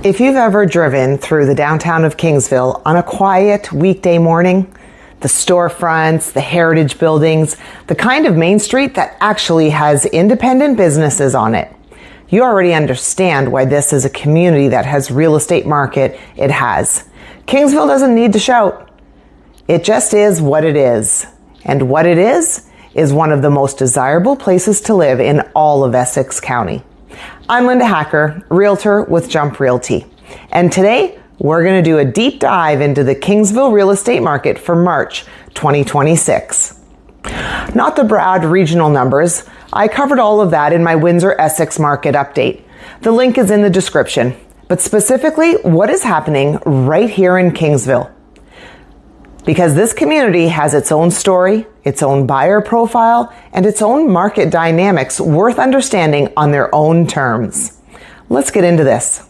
If you've ever driven through the downtown of Kingsville on a quiet weekday morning, the storefronts, the heritage buildings, the kind of main street that actually has independent businesses on it, you already understand why this is a community that has real estate market it has. Kingsville doesn't need to shout. It just is what it is. And what it is one of the most desirable places to live in all of Essex County. I'm Linda Hakr, Realtor with Jump Realty. And today, we're going to do a deep dive into the Kingsville real estate market for March 2026. Not the broad regional numbers. I covered all of that in my Windsor-Essex market update. The link is in the description. But specifically, what is happening right here in Kingsville? Because this community has its own story, its own buyer profile, and its own market dynamics worth understanding on their own terms. Let's get into this.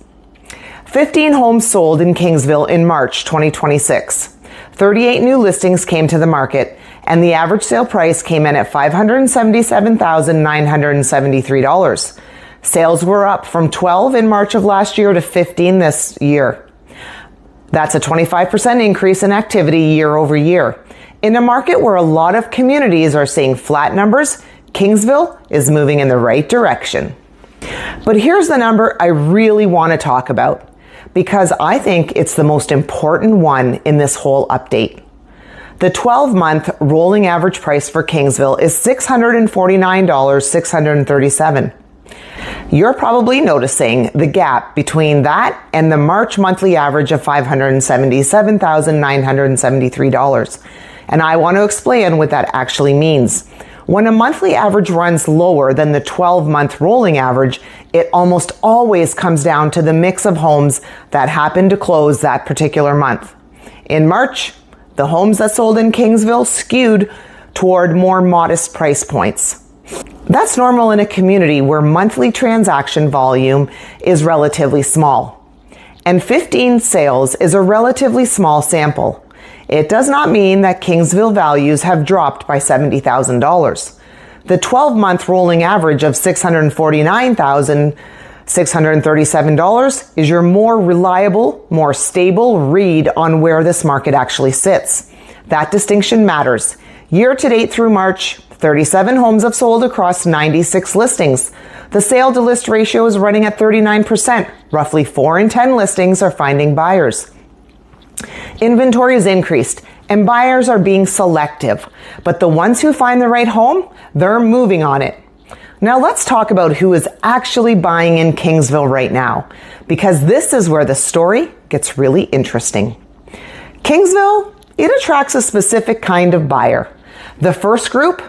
15 homes sold in Kingsville in March 2026. 38 new listings came to the market, and the average sale price came in at $577,973. Sales were up from 12 in March of last year to 15 this year. That's a 25% increase in activity year over year. In a market where a lot of communities are seeing flat numbers, Kingsville is moving in the right direction. But here's the number I really want to talk about, because I think it's the most important one in this whole update. The 12-month rolling average price for Kingsville is $649,637. You're probably noticing the gap between that and the March monthly average of $577,973. And I want to explain what that actually means. When a monthly average runs lower than the 12-month rolling average, it almost always comes down to the mix of homes that happen to close that particular month. In March, the homes that sold in Kingsville skewed toward more modest price points. That's normal in a community where monthly transaction volume is relatively small. And 15 sales is a relatively small sample. It does not mean that Kingsville values have dropped by $70,000. The 12-month rolling average of $649,637 is your more reliable, more stable read on where this market actually sits. That distinction matters. Year to date through March, 37 homes have sold across 96 listings. The sale to list ratio is running at 39%. Roughly 4 in 10 listings are finding buyers. Inventory is increased and buyers are being selective, but the ones who find the right home, they're moving on it. Now let's talk about who is actually buying in Kingsville right now, because this is where the story gets really interesting. Kingsville, it attracts a specific kind of buyer. The first group,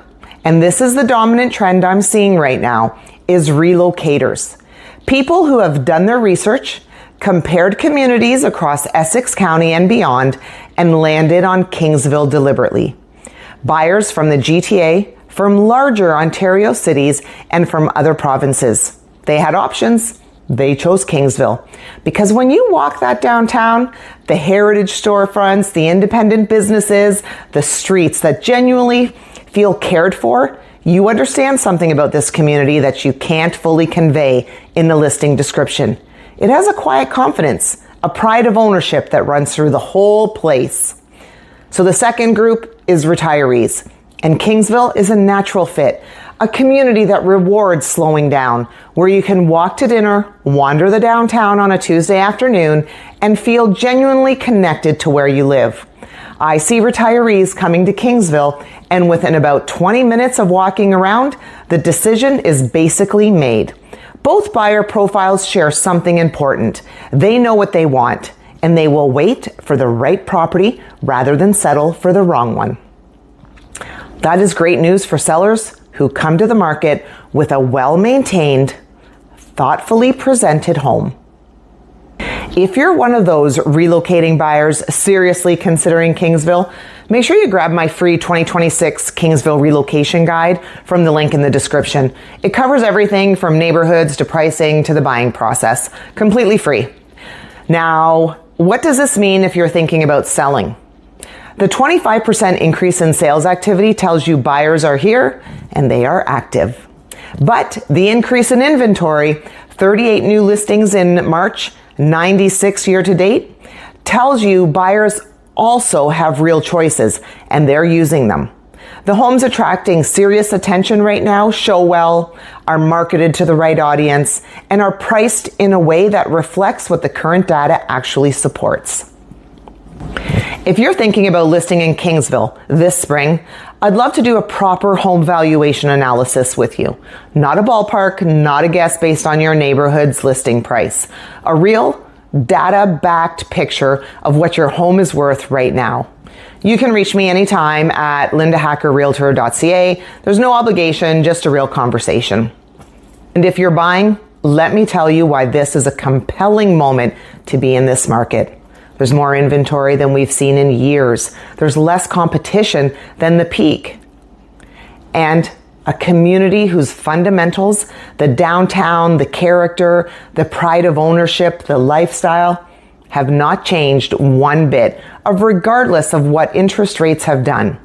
and this is the dominant trend I'm seeing right now, is relocators. People who have done their research, compared communities across Essex County and beyond, and landed on Kingsville deliberately. Buyers from the GTA, from larger Ontario cities, and from other provinces. They had options. They chose Kingsville. Because when you walk that downtown, the heritage storefronts, the independent businesses, the streets that genuinely feel cared for, you understand something about this community that you can't fully convey in the listing description. It has a quiet confidence, a pride of ownership that runs through the whole place. So the second group is retirees, and Kingsville is a natural fit, a community that rewards slowing down, where you can walk to dinner, wander the downtown on a Tuesday afternoon, and feel genuinely connected to where you live. I see retirees coming to Kingsville, and within about 20 minutes of walking around, the decision is basically made. Both buyer profiles share something important. They know what they want, and they will wait for the right property rather than settle for the wrong one. That is great news for sellers who come to the market with a well-maintained, thoughtfully presented home. If you're one of those relocating buyers seriously considering Kingsville, make sure you grab my free 2026 Kingsville relocation guide from the link in the description. It covers everything from neighborhoods to pricing to the buying process, completely free. Now, what does this mean if you're thinking about selling? The 25% increase in sales activity tells you buyers are here and they are active. But the increase in inventory 38 new listings in March, 96 year to date, tells you buyers also have real choices and they're using them. The homes attracting serious attention right now show well, are marketed to the right audience, and are priced in a way that reflects what the current data actually supports. If you're thinking about listing in Kingsville this spring, I'd love to do a proper home valuation analysis with you. Not a ballpark, not a guess based on your neighborhood's listing price. A real data-backed picture of what your home is worth right now. You can reach me anytime at lindahakrrealtor.ca. There's no obligation, just a real conversation. And if you're buying, let me tell you why this is a compelling moment to be in this market. There's more inventory than we've seen in years. There's less competition than the peak. And a community whose fundamentals, the downtown, the character, the pride of ownership, the lifestyle, have not changed one bit, regardless of what interest rates have done.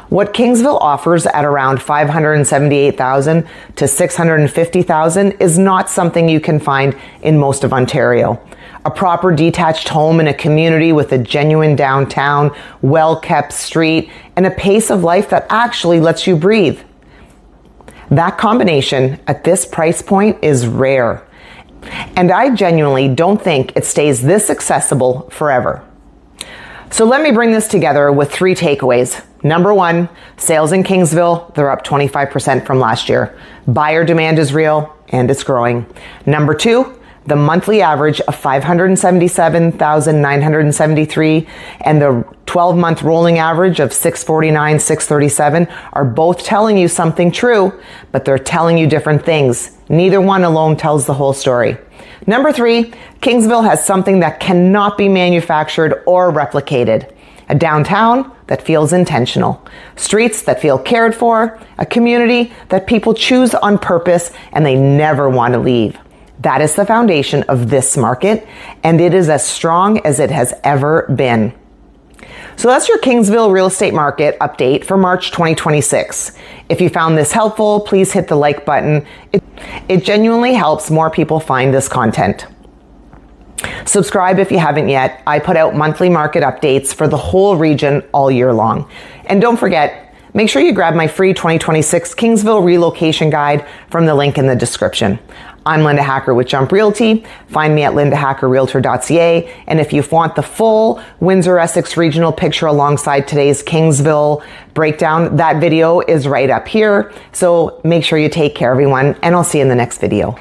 What Kingsville offers at around $578,000 to $650,000 is not something you can find in most of Ontario. A proper detached home in a community with a genuine downtown, well-kept street, and a pace of life that actually lets you breathe. That combination at this price point is rare. And I genuinely don't think it stays this accessible forever. So let me bring this together with 3 takeaways. Number 1, sales in Kingsville, they're up 25% from last year. Buyer demand is real and it's growing. Number 2, the monthly average of $577,973 and the 12-month rolling average of $649,637 are both telling you something true, but they're telling you different things. Neither one alone tells the whole story. Number 3, Kingsville has something that cannot be manufactured or replicated. A downtown that feels intentional. Streets that feel cared for. A community that people choose on purpose and they never want to leave. That is the foundation of this market, and it is as strong as it has ever been. So that's your Kingsville real estate market update for March 2026. If you found this helpful, please hit the like button. It genuinely helps more people find this content. Subscribe if you haven't yet. I put out monthly market updates for the whole region all year long. And don't forget, make sure you grab my free 2026 Kingsville relocation guide from the link in the description. I'm Linda Hakr with Jump Realty. Find me at lindahakrrealtor.ca. And if you want the full Windsor-Essex regional picture alongside today's Kingsville breakdown, that video is right up here. So make sure you take care, everyone, and I'll see you in the next video.